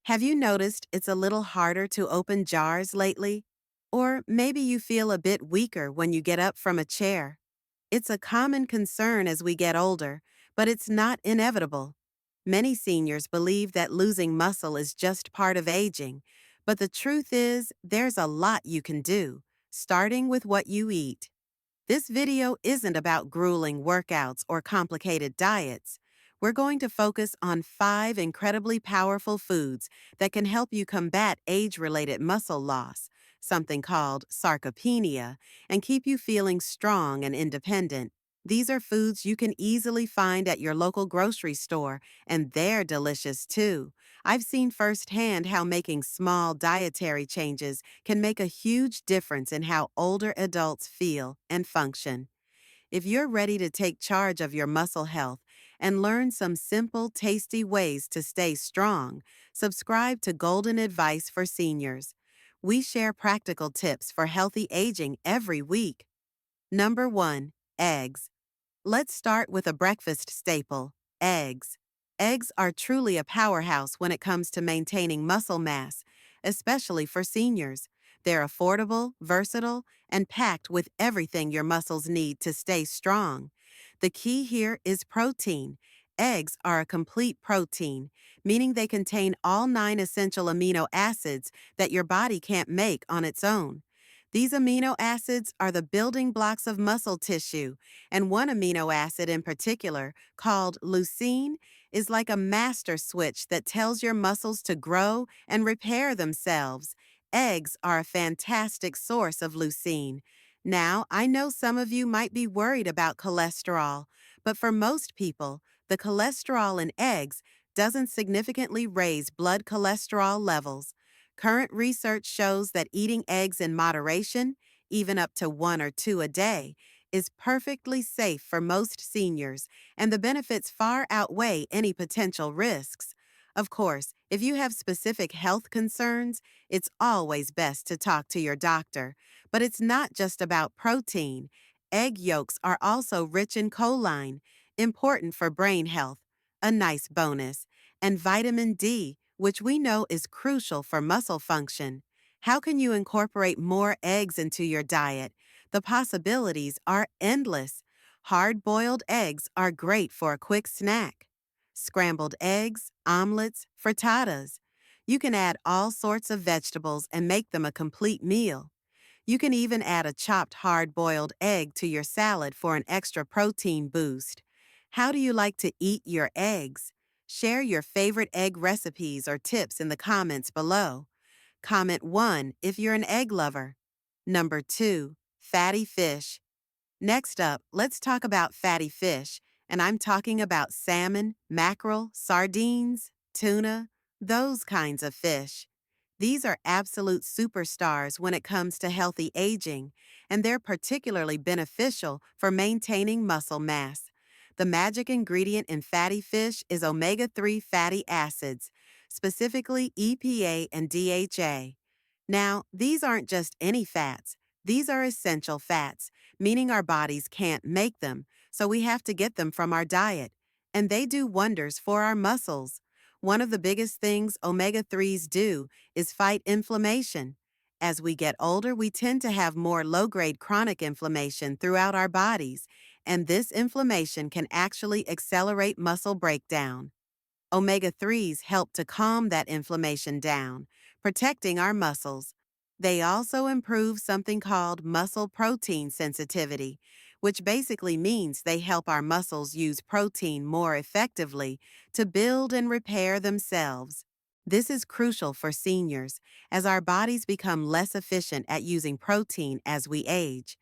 Have you noticed it's a little harder to open jars lately? Or maybe you feel a bit weaker when you get up from a chair. It's a common concern as we get older, but it's not inevitable. Many seniors believe that losing muscle is just part of aging, but the truth is there's a lot you can do, starting with what you eat. This video isn't about grueling workouts or complicated diets. We're going to focus on 5 incredibly powerful foods that can help you combat age-related muscle loss, something called sarcopenia, and keep you feeling strong and independent. These are foods you can easily find at your local grocery store, and they're delicious too. I've seen firsthand how making small dietary changes can make a huge difference in how older adults feel and function. If you're ready to take charge of your muscle health and learn some simple, tasty ways to stay strong, subscribe to Golden Advice for Seniors. We share practical tips for healthy aging every week. Number 1. Eggs. Let's start with a breakfast staple, eggs. Eggs are truly a powerhouse when it comes to maintaining muscle mass, especially for seniors. They're affordable, versatile, and packed with everything your muscles need to stay strong. The key here is protein. Eggs are a complete protein, meaning they contain all 9 essential amino acids that your body can't make on its own. These amino acids are the building blocks of muscle tissue, and one amino acid in particular, called leucine, is like a master switch that tells your muscles to grow and repair themselves. Eggs are a fantastic source of leucine. Now, I know some of you might be worried about cholesterol, but for most people, the cholesterol in eggs doesn't significantly raise blood cholesterol levels. Current research shows that eating eggs in moderation, even up to 1 or 2 a day, is perfectly safe for most seniors, and the benefits far outweigh any potential risks. Of course, if you have specific health concerns, it's always best to talk to your doctor. But it's not just about protein. Egg yolks are also rich in choline, important for brain health, a nice bonus, and vitamin D, which we know is crucial for muscle function. How can you incorporate more eggs into your diet? The possibilities are endless. Hard-boiled eggs are great for a quick snack. Scrambled eggs, omelets, frittatas. You can add all sorts of vegetables and make them a complete meal. You can even add a chopped hard-boiled egg to your salad for an extra protein boost. How do you like to eat your eggs? Share your favorite egg recipes or tips in the comments below. Comment 1 if you're an egg lover. Number 2. Fatty fish. Next up, let's talk about fatty fish, and I'm talking about salmon, mackerel, sardines, tuna, those kinds of fish. These are absolute superstars when it comes to healthy aging, and they're particularly beneficial for maintaining muscle mass. The magic ingredient in fatty fish is omega-3 fatty acids, specifically EPA and DHA. Now, these aren't just any fats. These are essential fats, meaning our bodies can't make them, so we have to get them from our diet. And they do wonders for our muscles. One of the biggest things omega-3s do is fight inflammation. As we get older, we tend to have more low-grade chronic inflammation throughout our bodies, and this inflammation can actually accelerate muscle breakdown. Omega-3s help to calm that inflammation down, protecting our muscles. They also improve something called muscle protein sensitivity, which basically means they help our muscles use protein more effectively to build and repair themselves. This is crucial for seniors, as our bodies become less efficient at using protein as we age.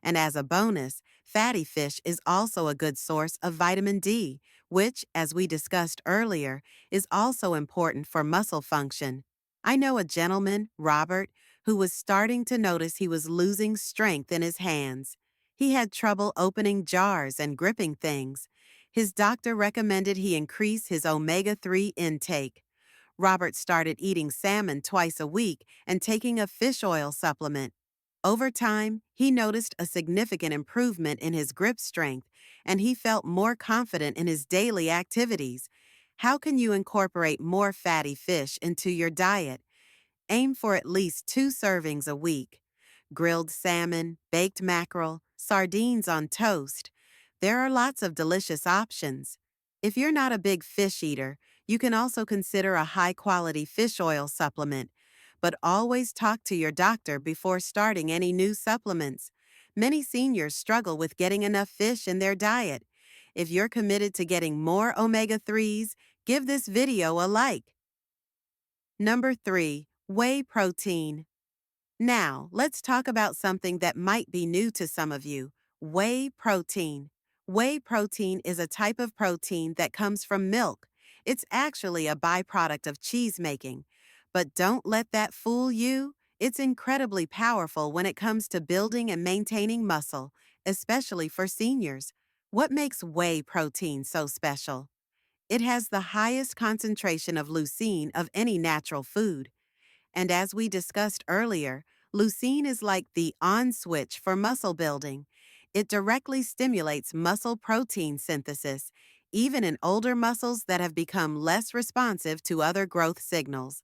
And as a bonus, fatty fish is also a good source of vitamin D, which, as we discussed earlier, is also important for muscle function. I know a gentleman, Robert, who was starting to notice he was losing strength in his hands. He had trouble opening jars and gripping things. His doctor recommended he increase his omega-3 intake. Robert started eating salmon twice a week and taking a fish oil supplement. Over time, he noticed a significant improvement in his grip strength, and he felt more confident in his daily activities. How can you incorporate more fatty fish into your diet? Aim for at least 2 servings a week. Grilled salmon, baked mackerel, sardines on toast. There are lots of delicious options. If you're not a big fish eater, you can also consider a high quality fish oil supplement. But always talk to your doctor before starting any new supplements. Many seniors struggle with getting enough fish in their diet. If you're committed to getting more omega 3s, give this video a like. Number 3. Whey protein. Now, let's talk about something that might be new to some of you: whey protein. Whey protein is a type of protein that comes from milk. It's actually a byproduct of cheese making. But don't let that fool you. It's incredibly powerful when it comes to building and maintaining muscle, especially for seniors. What makes whey protein so special? It has the highest concentration of leucine of any natural food. And as we discussed earlier, leucine is like the on switch for muscle building. It directly stimulates muscle protein synthesis, even in older muscles that have become less responsive to other growth signals.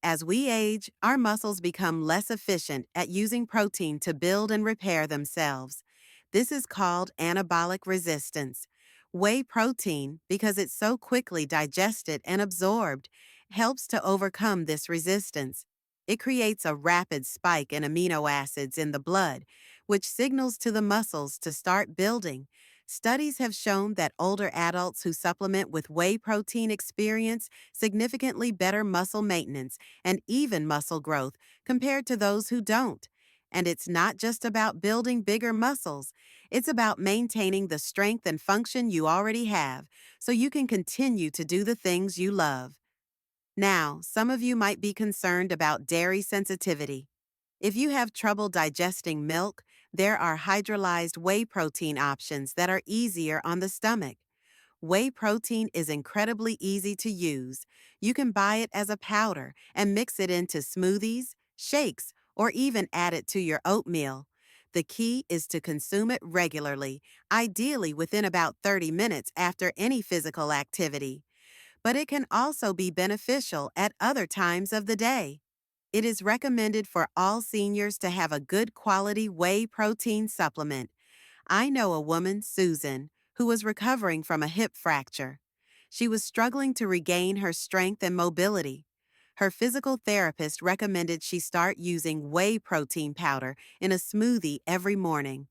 As we age, our muscles become less efficient at using protein to build and repair themselves. This is called anabolic resistance. Whey protein, because it's so quickly digested and absorbed, helps to overcome this resistance. It creates a rapid spike in amino acids in the blood, which signals to the muscles to start building. Studies have shown that older adults who supplement with whey protein experience significantly better muscle maintenance and even muscle growth compared to those who don't. And it's not just about building bigger muscles, it's about maintaining the strength and function you already have so you can continue to do the things you love. Now, some of you might be concerned about dairy sensitivity. If you have trouble digesting milk, there are hydrolyzed whey protein options that are easier on the stomach. Whey protein is incredibly easy to use. You can buy it as a powder and mix it into smoothies, shakes, or even add it to your oatmeal. The key is to consume it regularly, ideally within about 30 minutes after any physical activity. But it can also be beneficial at other times of the day. It is recommended for all seniors to have a good quality whey protein supplement. I know a woman, Susan, who was recovering from a hip fracture. She was struggling to regain her strength and mobility. Her physical therapist recommended she start using whey protein powder in a smoothie every morning.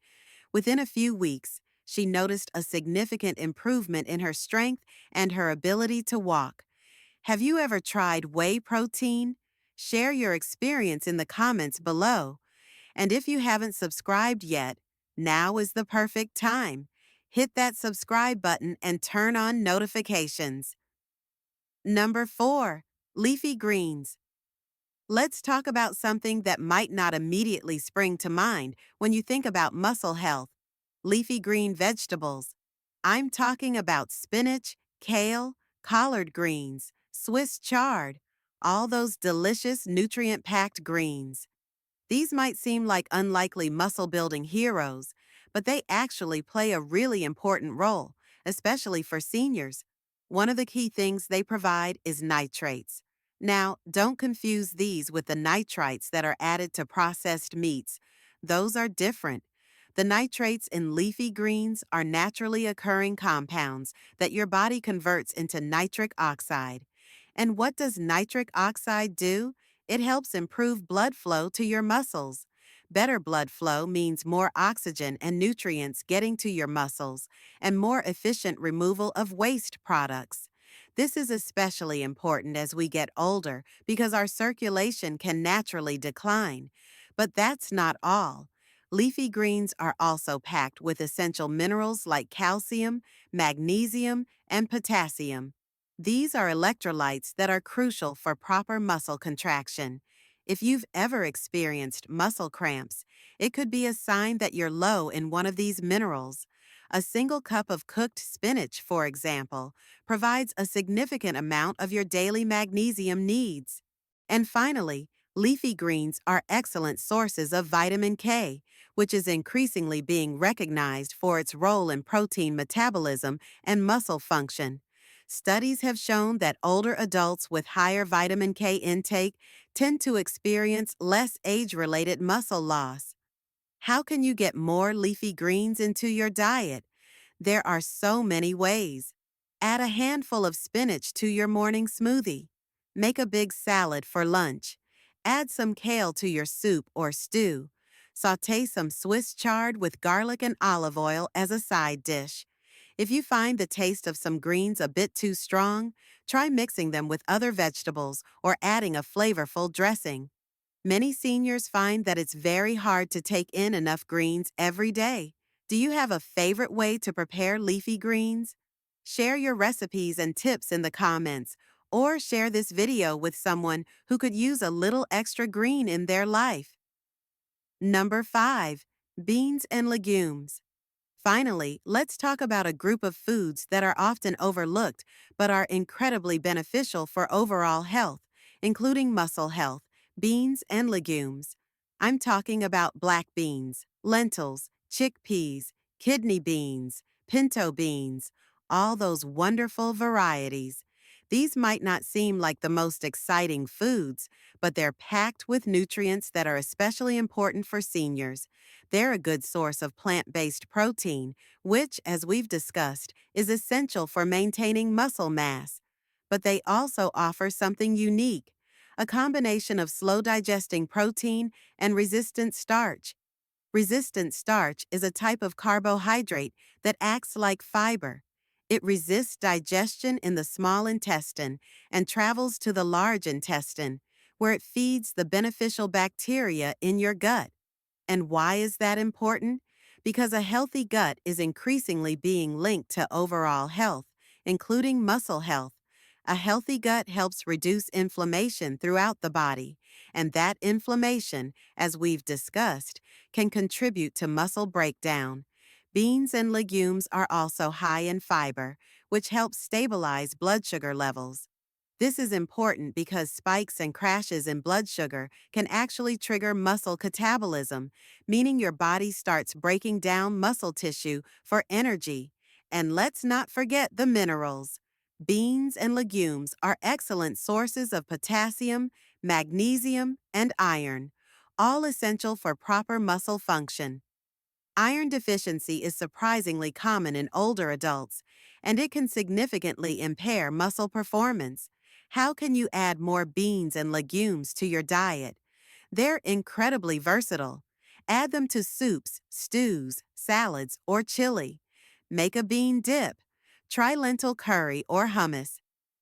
Within a few weeks, she noticed a significant improvement in her strength and her ability to walk. Have you ever tried whey protein? Share your experience in the comments below. And if you haven't subscribed yet, now is the perfect time. Hit that subscribe button and turn on notifications. Number 4. Leafy greens. Let's talk about something that might not immediately spring to mind when you think about muscle health: leafy green vegetables. I'm talking about spinach, kale, collard greens, Swiss chard, all those delicious nutrient-packed greens. These might seem like unlikely muscle-building heroes, but they actually play a really important role, especially for seniors. One of the key things they provide is nitrates. Now, don't confuse these with the nitrites that are added to processed meats. Those are different. The nitrates in leafy greens are naturally occurring compounds that your body converts into nitric oxide. And what does nitric oxide do? It helps improve blood flow to your muscles. Better blood flow means more oxygen and nutrients getting to your muscles and more efficient removal of waste products. This is especially important as we get older because our circulation can naturally decline. But that's not all. Leafy greens are also packed with essential minerals like calcium, magnesium, and potassium. These are electrolytes that are crucial for proper muscle contraction. If you've ever experienced muscle cramps, it could be a sign that you're low in one of these minerals. A single cup of cooked spinach, for example, provides a significant amount of your daily magnesium needs. And finally, leafy greens are excellent sources of vitamin K, which is increasingly being recognized for its role in protein metabolism and muscle function. Studies have shown that older adults with higher vitamin K intake tend to experience less age related muscle loss. How can you get more leafy greens into your diet? There are so many ways. Add a handful of spinach to your morning smoothie. Make a big salad for lunch. Add some kale to your soup or stew. Saute some Swiss chard with garlic and olive oil as a side dish. If you find the taste of some greens a bit too strong, try mixing them with other vegetables or adding a flavorful dressing. Many seniors find that it's very hard to take in enough greens every day. Do you have a favorite way to prepare leafy greens? Share your recipes and tips in the comments, or share this video with someone who could use a little extra green in their life. Number 5. Beans and legumes. Finally, let's talk about a group of foods that are often overlooked but are incredibly beneficial for overall health, including muscle health, beans and legumes. I'm talking about black beans, lentils, chickpeas, kidney beans, pinto beans, all those wonderful varieties. These might not seem like the most exciting foods, but they're packed with nutrients that are especially important for seniors. They're a good source of plant-based protein, which, as we've discussed, is essential for maintaining muscle mass. But they also offer something unique, a combination of slow-digesting protein and resistant starch. Resistant starch is a type of carbohydrate that acts like fiber. It resists digestion in the small intestine and travels to the large intestine, where it feeds the beneficial bacteria in your gut. And why is that important? Because a healthy gut is increasingly being linked to overall health, including muscle health. A healthy gut helps reduce inflammation throughout the body, and that inflammation, as we've discussed, can contribute to muscle breakdown. Beans and legumes are also high in fiber, which helps stabilize blood sugar levels. This is important because spikes and crashes in blood sugar can actually trigger muscle catabolism, meaning your body starts breaking down muscle tissue for energy. And let's not forget the minerals. Beans and legumes are excellent sources of potassium, magnesium, and iron, all essential for proper muscle function. Iron deficiency is surprisingly common in older adults, and it can significantly impair muscle performance. How can you add more beans and legumes to your diet? They're incredibly versatile. Add them to soups, stews, salads, or chili. Make a bean dip. Try lentil curry or hummus.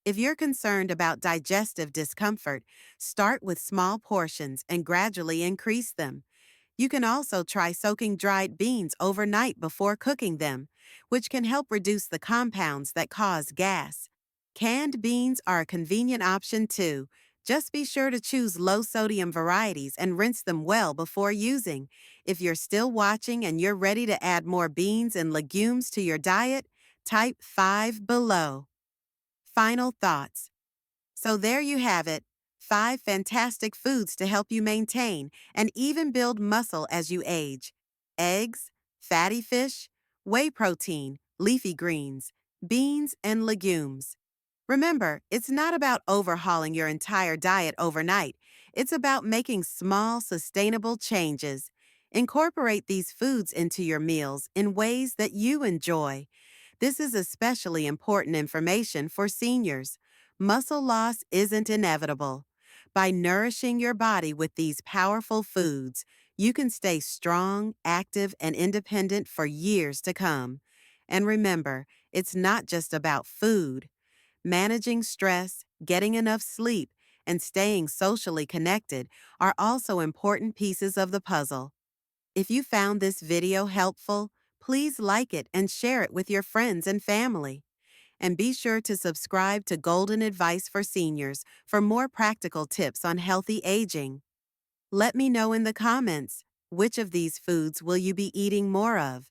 If you're concerned about digestive discomfort, start with small portions and gradually increase them. You can also try soaking dried beans overnight before cooking them, which can help reduce the compounds that cause gas. Canned beans are a convenient option too. Just be sure to choose low-sodium varieties and rinse them well before using. If you're still watching and you're ready to add more beans and legumes to your diet, type 5 below. Final thoughts. So there you have it. 5 fantastic foods to help you maintain and even build muscle as you age. Eggs, fatty fish, whey protein, leafy greens, beans, and legumes. Remember, it's not about overhauling your entire diet overnight. It's about making small, sustainable changes. Incorporate these foods into your meals in ways that you enjoy. This is especially important information for seniors. Muscle loss isn't inevitable. By nourishing your body with these powerful foods, you can stay strong, active, and independent for years to come. And remember, it's not just about food. Managing stress, getting enough sleep, and staying socially connected are also important pieces of the puzzle. If you found this video helpful, please like it and share it with your friends and family. And be sure to subscribe to Golden Advice for Seniors for more practical tips on healthy aging. Let me know in the comments, which of these foods will you be eating more of?